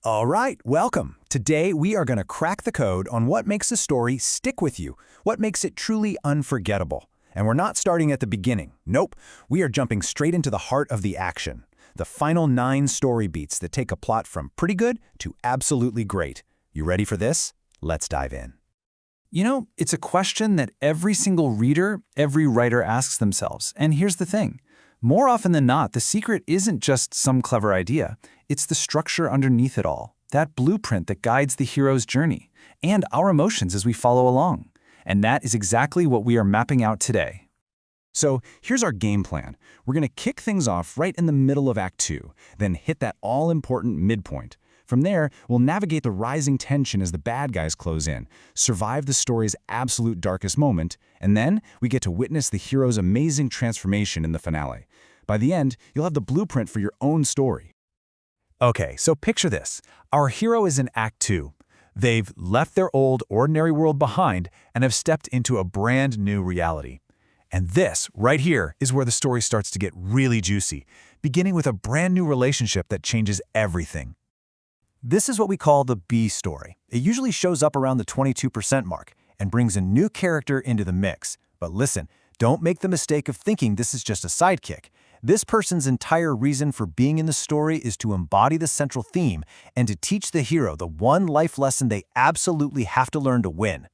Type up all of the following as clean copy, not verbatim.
All right, welcome. Today we are going to crack the code on what makes a story stick with you, what makes it truly unforgettable. And we're not starting at the beginning. Nope, we are jumping straight into the heart of the action. The final 9 story beats that take a plot from pretty good to absolutely great. You ready for this? Let's dive in. You know, it's a question that every single reader, every writer asks themselves. And here's the thing. More often than not, the secret isn't just some clever idea. It's the structure underneath it all, that blueprint that guides the hero's journey, and our emotions as we follow along. And that is exactly what we are mapping out today. So here's our game plan. We're going to kick things off right in the middle of Act 2, then hit that all-important midpoint. From there, we'll navigate the rising tension as the bad guys close in, survive the story's absolute darkest moment, and then we get to witness the hero's amazing transformation in the finale. By the end, you'll have the blueprint for your own story. Okay, so picture this. Our hero is in Act 2. They've left their old, ordinary world behind and have stepped into a brand new reality. And this, right here, is where the story starts to get really juicy, beginning with a brand new relationship that changes everything. This is what we call the B story. It usually shows up around the 22% mark and brings a new character into the mix. But listen, don't make the mistake of thinking this is just a sidekick. This person's entire reason for being in the story is to embody the central theme and to teach the hero the one life lesson they absolutely have to learn to win.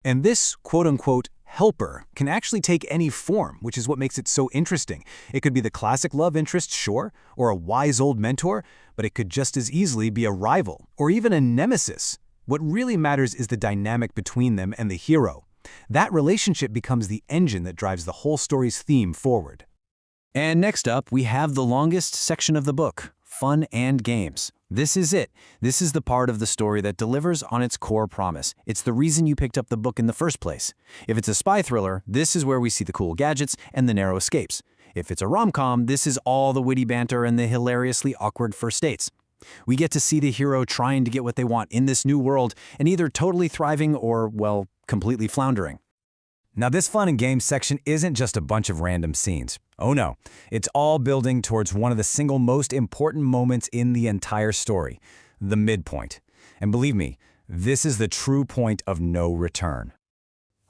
And this quote-unquote helper can actually take any form, which is what makes it so interesting. It could be the classic love interest, sure, or a wise old mentor, but it could just as easily be a rival, or even a nemesis. What really matters is the dynamic between them and the hero. That relationship becomes the engine that drives the whole story's theme forward. And next up, we have the longest section of the book, fun and games. This is it. This is the part of the story that delivers on its core promise. It's the reason you picked up the book in the first place. If it's a spy thriller, this is where we see the cool gadgets and the narrow escapes. If it's a rom-com, this is all the witty banter and the hilariously awkward first dates. We get to see the hero trying to get what they want in this new world and either totally thriving or, well, completely floundering. Now, this fun and games section isn't just a bunch of random scenes. Oh no, it's all building towards one of the single most important moments in the entire story, the midpoint. And believe me, this is the true point of no return.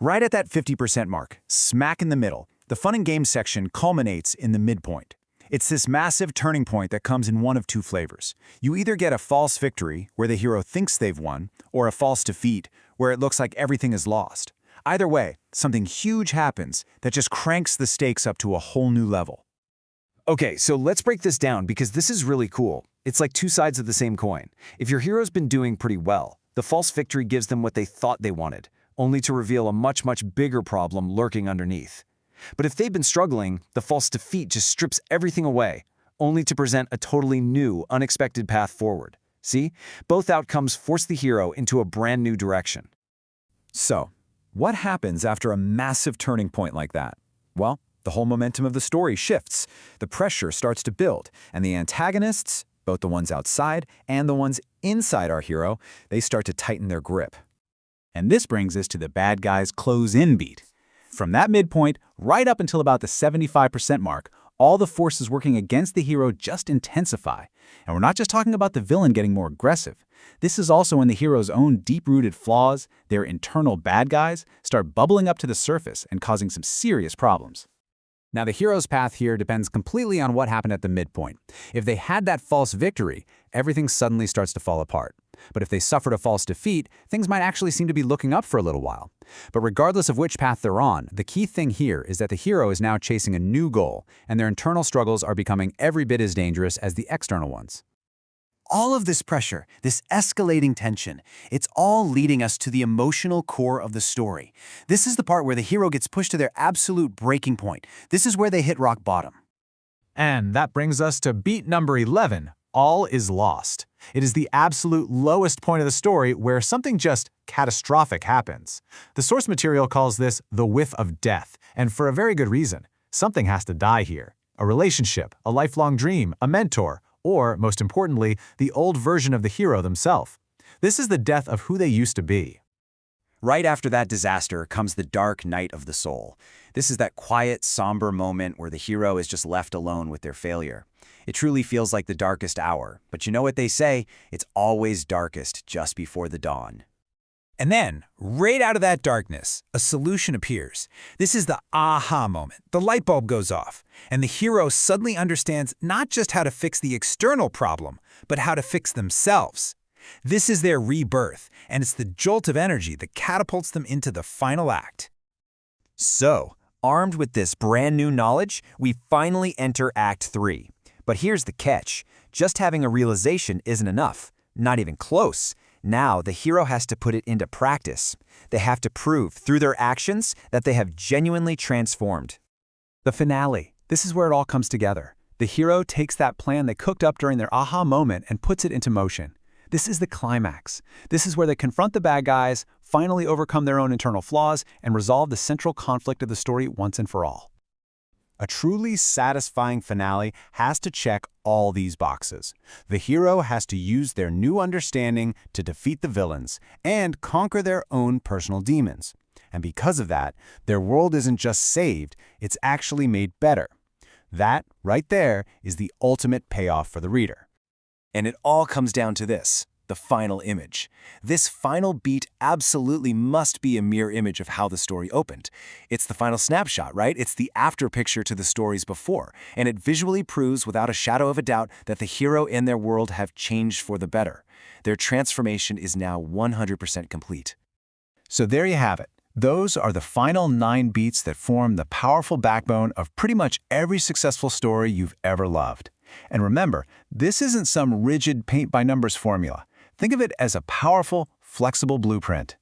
Right at that 50% mark, smack in the middle, the fun and games section culminates in the midpoint. It's this massive turning point that comes in one of 2 flavors. You either get a false victory, where the hero thinks they've won, or a false defeat, where it looks like everything is lost. Either way, something huge happens that just cranks the stakes up to a whole new level. Okay, so let's break this down because this is really cool. It's like 2 sides of the same coin. If your hero's been doing pretty well, the false victory gives them what they thought they wanted, only to reveal a much bigger problem lurking underneath. But if they've been struggling, the false defeat just strips everything away, only to present a totally new, unexpected path forward. See? Both outcomes force the hero into a brand new direction. So, what happens after a massive turning point like that? Well, the whole momentum of the story shifts. The pressure starts to build, and the antagonists, both the ones outside and the ones inside our hero, they start to tighten their grip. And this brings us to the bad guys' close-in beat. From that midpoint, right up until about the 75% mark, all the forces working against the hero just intensify. And we're not just talking about the villain getting more aggressive. This is also when the hero's own deep-rooted flaws, their internal bad guys, start bubbling up to the surface and causing some serious problems. Now, the hero's path here depends completely on what happened at the midpoint. If they had that false victory, everything suddenly starts to fall apart. But if they suffered a false defeat, things might actually seem to be looking up for a little while. But regardless of which path they're on, the key thing here is that the hero is now chasing a new goal, and their internal struggles are becoming every bit as dangerous as the external ones. All of this pressure, this escalating tension, it's all leading us to the emotional core of the story. This is the part where the hero gets pushed to their absolute breaking point. This is where they hit rock bottom. And that brings us to beat number 11, All is Lost. It is the absolute lowest point of the story where something just catastrophic happens. The source material calls this the whiff of death, and for a very good reason. Something has to die here. A relationship, a lifelong dream, a mentor, or, most importantly, the old version of the hero themselves. This is the death of who they used to be. Right after that disaster comes the dark night of the soul. This is that quiet, somber moment where the hero is just left alone with their failure. It truly feels like the darkest hour, but you know what they say, it's always darkest just before the dawn. And then, right out of that darkness, a solution appears. This is the aha moment. The light bulb goes off, and the hero suddenly understands not just how to fix the external problem, but how to fix themselves. This is their rebirth, and it's the jolt of energy that catapults them into the final act. So, armed with this brand new knowledge, we finally enter Act 3. But here's the catch. Just having a realization isn't enough. Not even close. Now, the hero has to put it into practice. They have to prove, through their actions, that they have genuinely transformed. The finale. This is where it all comes together. The hero takes that plan they cooked up during their aha moment and puts it into motion. This is the climax. This is where they confront the bad guys, finally overcome their own internal flaws, and resolve the central conflict of the story once and for all. A truly satisfying finale has to check all these boxes. The hero has to use their new understanding to defeat the villains and conquer their own personal demons. And because of that, their world isn't just saved, it's actually made better. That, right there, is the ultimate payoff for the reader. And it all comes down to this, the final image. This final beat absolutely must be a mirror image of how the story opened. It's the final snapshot, right? It's the after picture to the stories before, and it visually proves without a shadow of a doubt that the hero and their world have changed for the better. Their transformation is now 100% complete. So there you have it. Those are the final 9 beats that form the powerful backbone of pretty much every successful story you've ever loved. And remember, this isn't some rigid paint-by-numbers formula. Think of it as a powerful, flexible blueprint.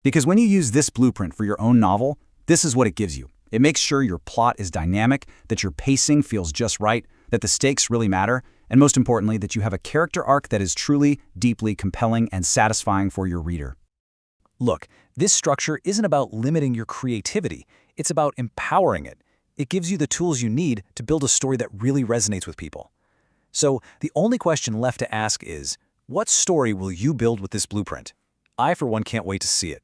Because when you use this blueprint for your own novel, this is what it gives you. It makes sure your plot is dynamic, that your pacing feels just right, that the stakes really matter, and most importantly, that you have a character arc that is truly, deeply compelling and satisfying for your reader. Look, this structure isn't about limiting your creativity. It's about empowering it. It gives you the tools you need to build a story that really resonates with people. So the only question left to ask is, what story will you build with this blueprint? I, for one, can't wait to see it.